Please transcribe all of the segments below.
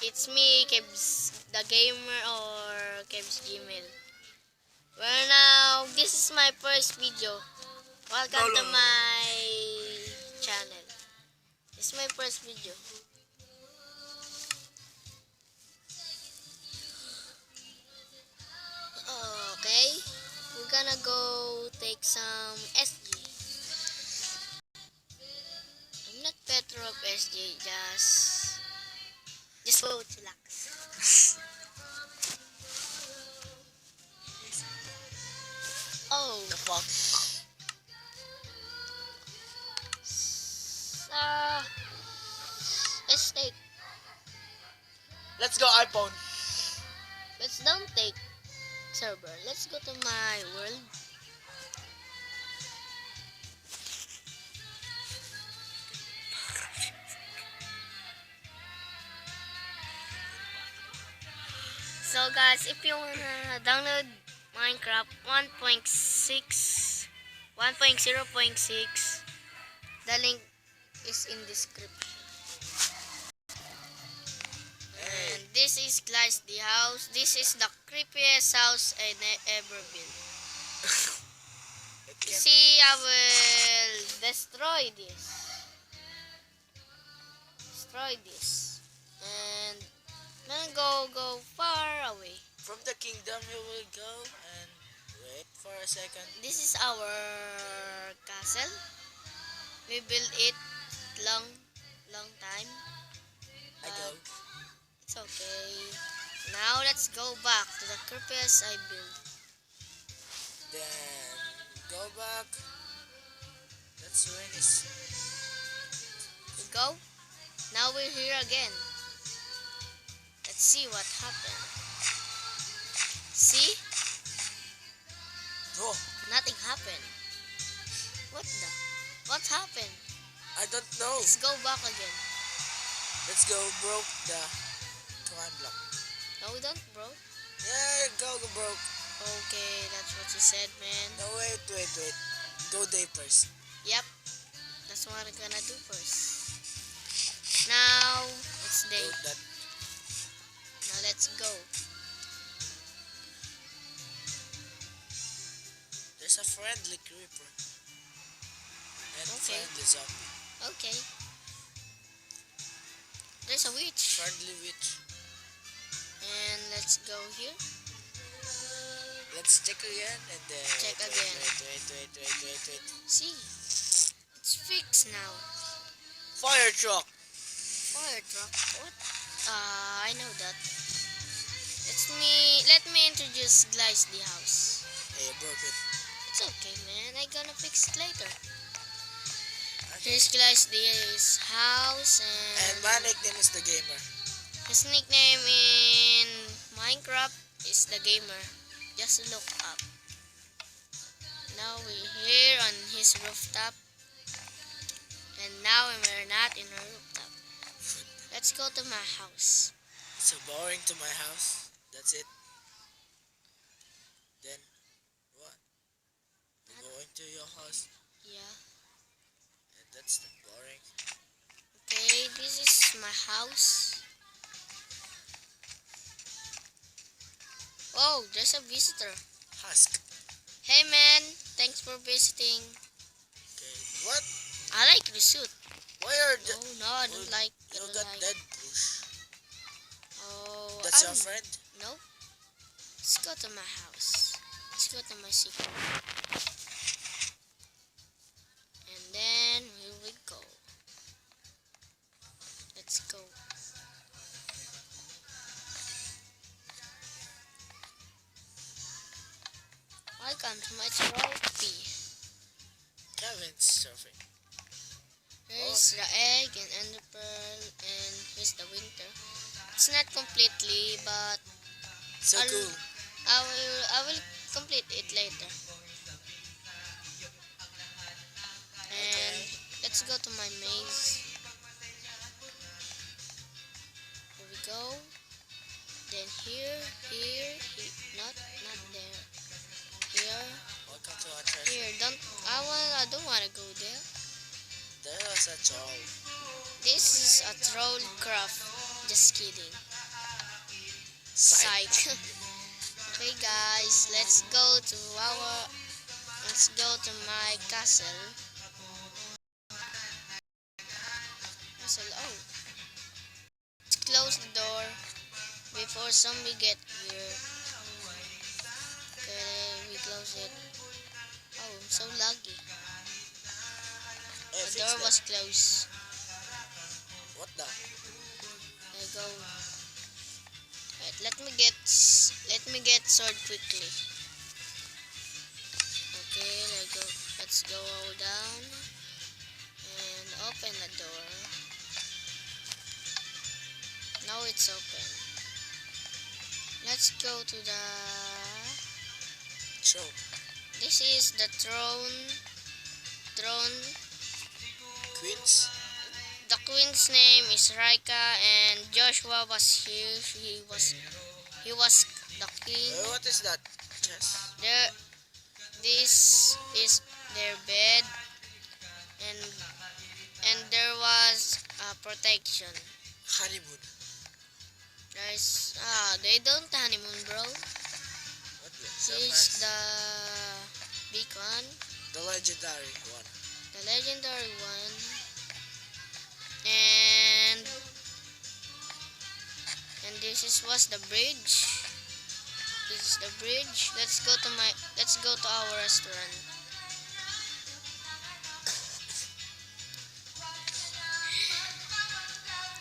It's me, Kebs the Gamer or Kebs Gmail. Well now, this is my first video. Welcome to my channel. This is my first video. Okay, we're gonna go take some SG. I'm not better of SG, just go chillax. Oh, The fuck? uh, let's take. Let's go iPhone. Let's don't take server. Let's go to my world. So guys, if you wanna download Minecraft 1.6, 1.0.6, the link is in description. And this is guys the house. This is the creepiest house I ever built. You see, I will destroy this. And then go far away. From the kingdom you will go and wait for a second. This is our castle. We built it long time. I go. It's okay. Now let's go back to the creepiest I built. Then go back. Let's finish. We go. Now we're here again. Let's see what happened. See? Oh, Nothing happened. What happened? I don't know. Let's go back again. Let's go broke the command block. No, we don't, bro. Yeah, go broke. Okay, that's what you said, man. No, wait. Go day first. Yep. That's what I'm gonna do first. Now, it's day. Go that. Now let's go. There's a friendly creeper. And Okay. friendly zombie. Okay. There's a witch. Friendly witch. And let's go here. Let's check again and then Check again. Wait. See? It's fixed now. Fire truck. Fire truck. What? I know that. Let me introduce Glice the house. Hey, I broke it. It's okay, man. I gonna fix it later. Okay. Here's Glice the house And my nickname is the gamer. his nickname in Minecraft is the gamer. Just look up. Now we're here on his rooftop. And now we're not in a rooftop. Let's go to my house. It's so boring to my house. That's it. Then what? You go into your house Yeah. and that's not boring. Okay, this is my house. Oh, there's a visitor. Husk. Hey man, thanks for visiting. Okay. What? I like the suit. Why are the Oh no, I don't like. I you don't got like. dead bush? Oh, That's your friend? No. Let's go to my house. Let's go to my secret. And then here we go. Let's go. Welcome to my trophy. Kevin's surfing. Here's the egg and ender pearl, and here's the winter. It's not completely, but So I'll- cool. I will complete it later. And let's go to my maze. Here we go. Then here, not there. Here, Welcome to our treasure. here. I don't want to go there. There was a troll. This is a troll craft. Just kidding. Psych. Psych. Okay guys, let's go to my castle. Oh, let's close the door before zombie get here. Okay, we close it. Oh, I'm so laggy. Hey, The fix door that. was closed. What the? I go. Right, let me get sword quickly. Okay, let's go all down and open the door. Now it's open. Let's go to the. Show. This is the throne. Queens. The queen's name is Raika, and Joshua was here. He was the king. What is that? Chess. This is their bed, and there was protection. Honeymoon. Guys, they don't honeymoon, bro. What the? So Here's fast. the beacon, The legendary one. the legendary one, and was the bridge. This is the bridge. Let's go to our restaurant.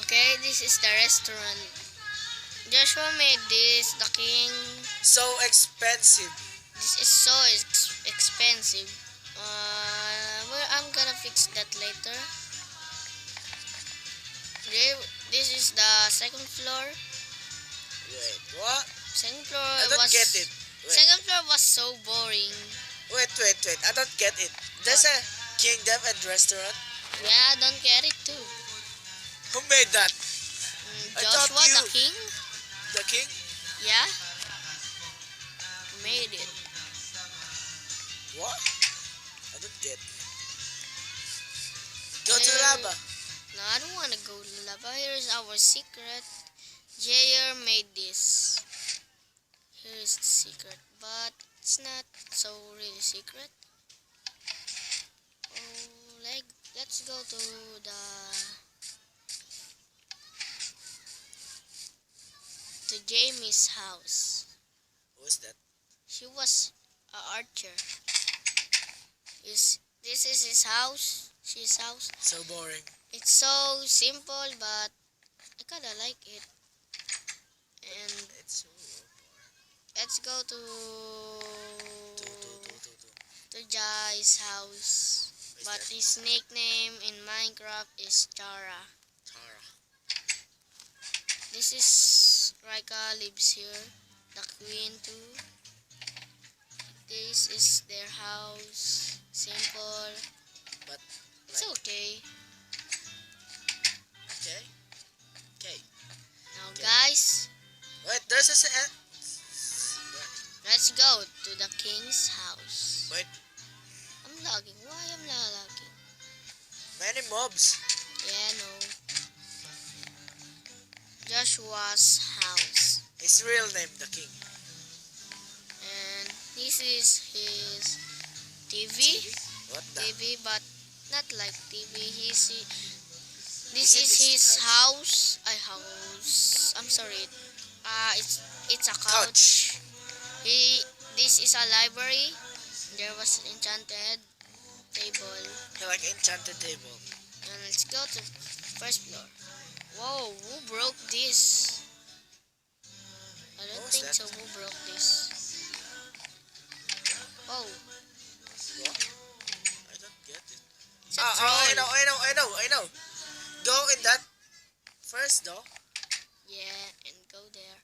Okay, this is the restaurant. Joshua made this, the king. So expensive. This is so expensive. Well, I'm gonna fix that later. This is the second floor. Wait, what? Second floor I don't get it. Wait, Second floor was so boring. wait. I don't get it. There's a kingdom and restaurant. Yeah, I don't get it too. Who made that? I thought Joshua the you- king. The king? Yeah, made it. What? I don't get it. Go to Eh, lava. No, I don't want to go to lava. Here's our secret. Jair made this. Here's the secret, but it's not so really secret. Oh, let's go to Jamie's house. Who's that? She was an archer. This is his house? His house. So boring. It's so simple, but I kinda like it. And It's so let's go to boring. Jai's house. Who's But that? his nickname in Minecraft is Tara. Tara. This is Raika lives here. The queen too. This is their house. Simple. But It's okay. okay. Okay. Now Okay. guys, Wait, there's a let's go to the king's house. wait. I'm lagging. Why am I lagging? Many mobs. Yeah, no. Joshua's house. His real name, the king. And this is his TV. What the? TV, but not like TV. This Is it is his his couch? house. I'm sorry. It's a Couch. couch. This is a library. There was enchanted table. Like enchanted table. And let's go to first floor. Whoa, who broke this? I don't What was think that? so. Who broke this? Oh, What? I don't get it. it's a I troll. know. Go in that first door. Yeah, and go there.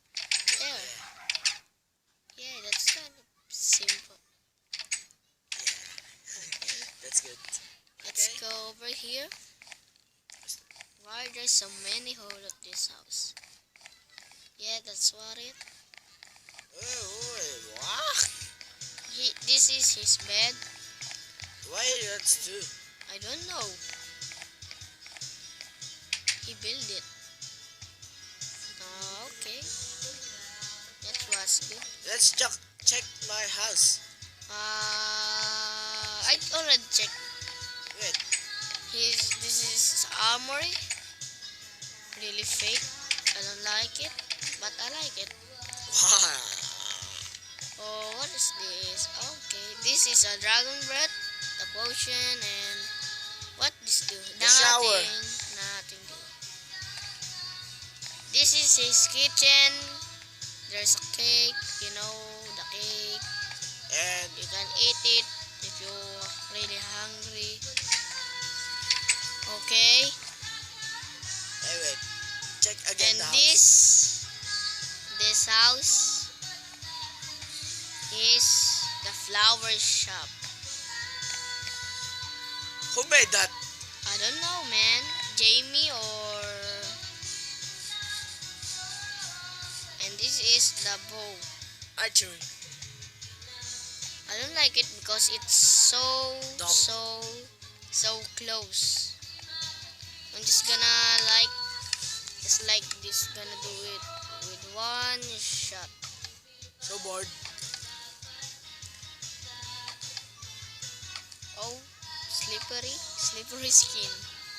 There. Yeah, that's kind of simple. Okay, That's good. let's Okay. go over here. Why there's so many holes at this house? Yeah, that's what it. What? This is his bed. Why that's two? I don't know. He built it. let's check my house. I already checked. Wait. This is armory. Really fake. I don't like it, but I like it. Wow. Oh, what is this? Okay, this is a dragon breath, the potion, and what this do? The shower. Nothing do. This is his kitchen. There's a cake, you know, the cake. And You can eat it if you're really hungry. Okay, hey, wait. Check again and the house. this house is the flower shop. Who made that? I don't know, man. Jamie or... And this is the bow. Archery. I don't like it because it's so Dumb. so close. I'm just gonna just like this, gonna do it with one shot. So bored. Oh, slippery skin.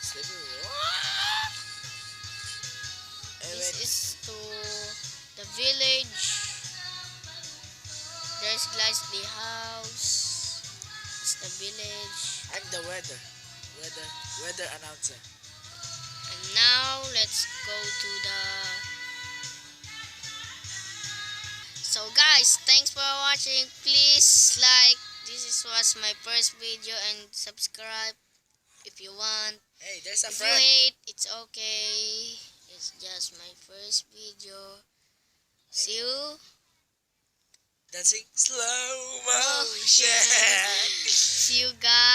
Slippery. Hey, This wait. is to the village. There's Glassley house. It's the village. I'm the weather announcer. And now let's go to the... So guys, thanks for watching. Please like. Was my first video, and subscribe if you want. Hey, there's a If you friend. hate, it's okay. It's just my first video. See you. Dancing slow Oh, motion. See you guys.